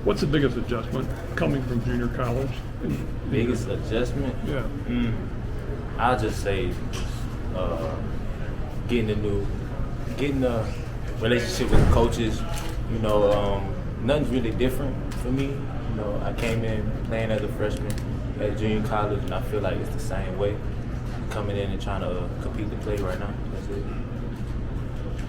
What's the biggest adjustment coming from junior college? Biggest adjustment? Yeah. I'll just say getting a relationship with the coaches. You know, nothing's really different for me. You know, I came in playing as a freshman at junior college, and I feel like it's the same way. Coming in and trying to compete to play right now. That's it.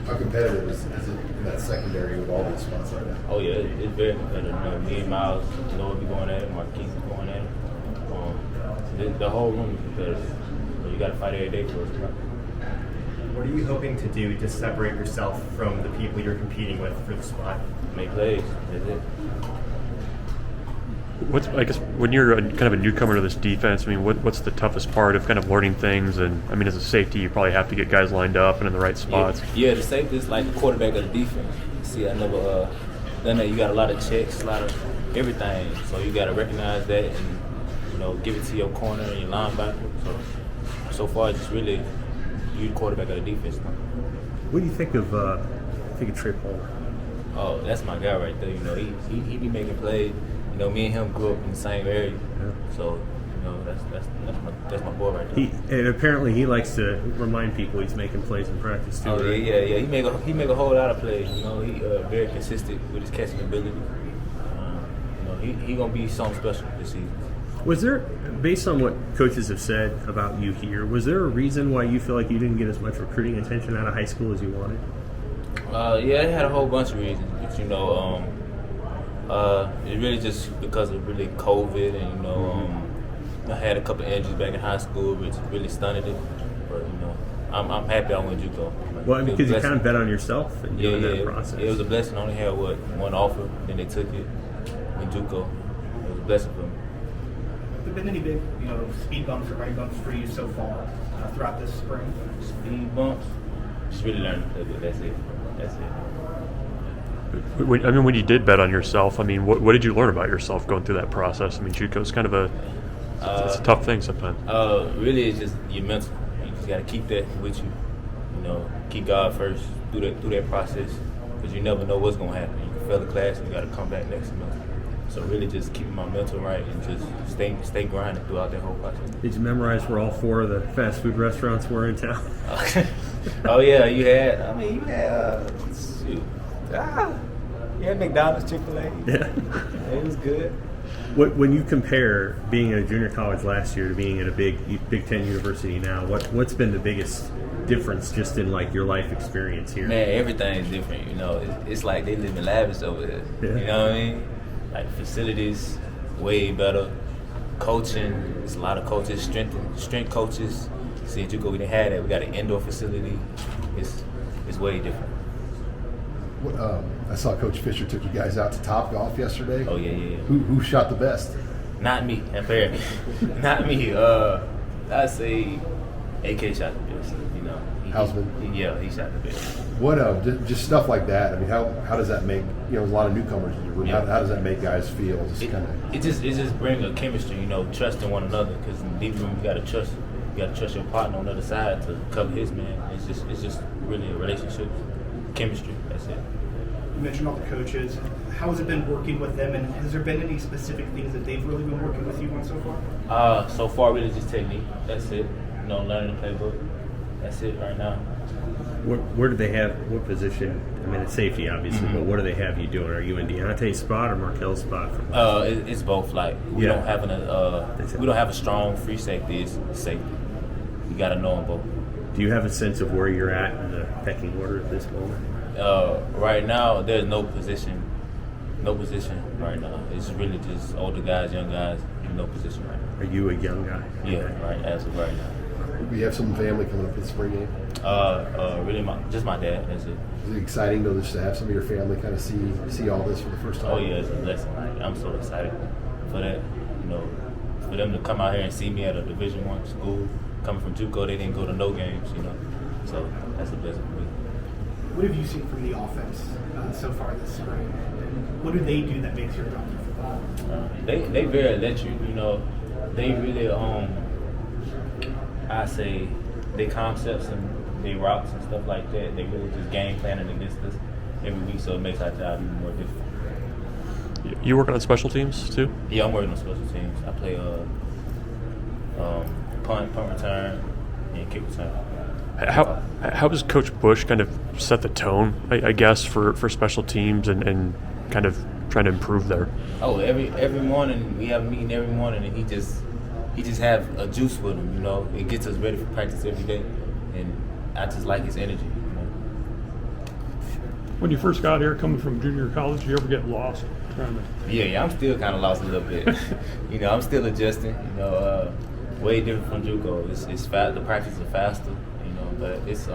How competitive is it in that secondary with all these spots right now? Oh yeah, it's very competitive. You know, me and Miles, Noah be going at it, Marquise is going at it. The whole room is competitive. So you got to fight every day for it. What are you hoping to do to separate yourself from the people you're competing with for the spot? Make plays. That's it. I guess when you're kind of a newcomer to this defense, I mean, what's the toughest part of kind of learning things? And I mean, as a safety, you probably have to get guys lined up and in the right spots. Yeah, the safety is like the quarterback of the defense. See, I never done that. You got a lot of checks, a lot of everything. So you got to recognize that and, you know, give it to your corner and your linebacker. So far, it's just really you the quarterback of the defense. What do you think of Trey Palmer? Oh, that's my guy right there. You know, he be making plays. You know, me and him grew up in the same area, so you know that's my boy right there. And apparently he likes to remind people he's making plays in practice too. Oh right? yeah. He make a whole lot of plays. You know, he very consistent with his catching ability. You know, he gonna be something special this season. Was there, based on what coaches have said about you here, was there a reason why you feel like you didn't get as much recruiting attention out of high school as you wanted? Yeah, it had a whole bunch of reasons, but you know, it really just because of really COVID and you know, I had a couple of injuries back in high school, which really stunted it. But you know, I'm happy I went JUCO. Well, because you kind of bet on yourself and doing that process. It was a blessing. I only had one offer, then they took it. Went JUCO. It was a blessing for me. Have there been any big, speed bumps or running bumps for you so far throughout this spring? Speed bumps? Just really learning to play good. That's it. When you did bet on yourself, I mean, what did you learn about yourself going through that process? I mean, JUCO's kind of it's a tough thing sometimes. Really, it's just your mental. You just got to keep that with you. You know, keep God first through that process, because you never know what's going to happen. You can fail the class and you got to come back next semester. So really just keeping my mental right and just stay grinding throughout that whole process. Had you memorize where all 4 of the fast food restaurants were in town? Oh yeah, you had McDonald's, Chick-fil-A. Yeah. It was good. When you compare being at a junior college last year to being at a Big Ten university now, what's been the biggest difference just in like your life experience here? Man, everything's different. You know, it's like they live in lavish over here. Yeah. You know what I mean? Like facilities, way better. Coaching, there's a lot of coaches, strength coaches. See, at JUCO we didn't have that. We got an indoor facility. It's way different. I saw Coach Fisher took you guys out to Topgolf yesterday. Oh yeah. Who shot the best? Not me, apparently. Not me. I'd say AK shot the best. You know, Hausman? He shot the best. What just stuff like that? I mean, how does that make there's a lot of newcomers in your room? Yeah. How does that make guys feel? It just brings a chemistry, trusting one another. Because in the deep room, you got to trust your partner on the other side to cover his man. It's just really a relationship, chemistry. That's it. You mentioned all the coaches. How has it been working with them, and has there been any specific things that they've really been working with you on so far? So far, really just technique. That's it. Learning the playbook. That's it right now. Where do they have, what position? I mean, it's safety, obviously, but what do they have you doing? Are you in Deontay's spot or Markel's spot? It's both. Like we don't have a strong free safety. It's safety. You got to know them both. Do you have a sense of where you're at in the pecking order at this moment? Right now, there's no position right now. It's really just older guys, young guys, no position right now. Are you a young guy? Yeah, right, as of right now. We have some family coming up for the spring game. Really, just my dad. That's it. Is it exciting though just to have some of your family kind of see all this for the first time? Oh yeah, it's a blessing. Like, I'm so excited for that. For them to come out here and see me at a Division I school, coming from JUCO, they didn't go to no games. So that's a blessing for me. What have you seen from the offense so far this spring? What do they do that makes your job different? They very electric. They really I say they concepts and they routes and stuff like that. They really just game planning against us every week, so it makes our job even more difficult. You working on special teams too? Yeah, I'm working on special teams. I play punt return, and kick return. How does Coach Bush kind of set the tone, I guess, for special teams and kind of trying to improve there? Oh, every morning we have a meeting every morning, and he just have a juice with him. You know, it gets us ready for practice every day, and I just like his energy. You know? When you first got here, coming from junior college, did you ever get lost trying to? Yeah, I'm still kind of lost a little bit. You know, I'm still adjusting. You know, way different from JUCO. It's fast. The practices are faster. You know, but it's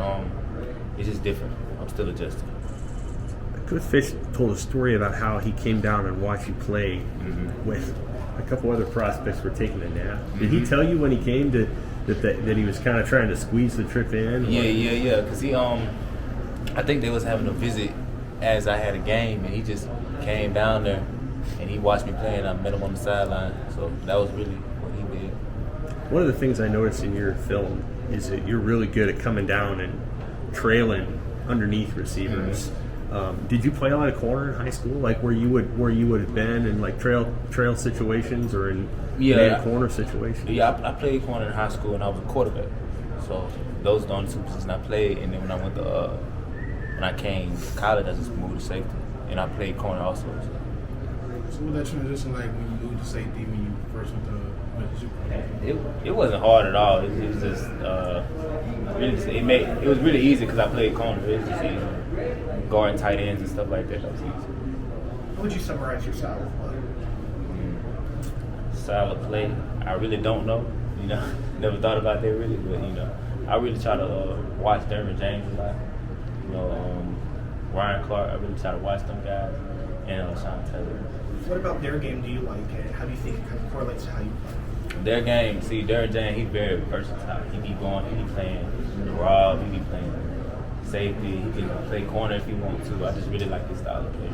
just different. I'm still adjusting. Coach Fish told a story about how he came down and watched you play when a couple other prospects were taking a nap. Did he tell you when he came that he was kind of trying to squeeze the trip in? Yeah. Because he I think they was having a visit as I had a game, and he just came down there and he watched me play, and I met him on the sideline. So that was really what he did. One of the things I noticed in your film is that you're really good at coming down and trailing underneath receivers. Did you play a lot of corner in high school, like where you would have been in like trail situations or in man corner situations? Yeah, I played corner in high school, and I was a quarterback. So those are the only two positions I played. And then when I came to college, I just moved to safety, and I played corner also. So what that transition like when you moved to safety when you first went to It wasn't hard at all. It was just it was really easy because I played corner. It was just easy. Guarding tight ends and stuff like that. That was easy. How would you summarize your style of play? Style of play, I really don't know. You know, never thought about that really, but you know, I really try to watch Derwin James a lot. You know, Ryan Clark. I really try to watch them guys, and Sean Taylor. What about their game do you like, and how do you think it kind of correlates to how you play? Their game, see, Derwin James, he's very versatile. He be going, he be playing the rob, he be playing safety, he can play corner if he wants to. I just really like his style of play.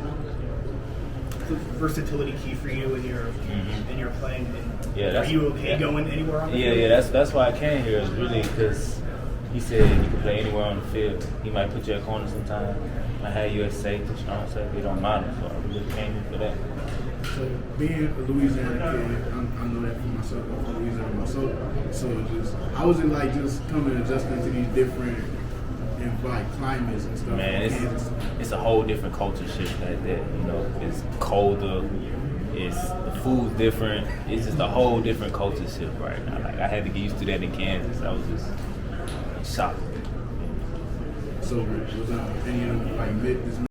So versatility key for you in your playing. And Yeah, are you okay going anywhere on the field? Yeah. That's why I came here. Is really because he said you can play anywhere on the field. He might put you at corner sometime. I had you at safety, strong safety. It don't matter. So I really came here for that. So being a Louisiana kid, I know that for myself. I'm from Louisiana myself. So just how was it like just coming and adjusting to these different like climates and stuff? Man, it's a whole different culture shift like that. You know, it's colder. The food's different. It's just a whole different culture shift right now. Like I had to get used to that in Kansas. I was just shocked. So was any of them like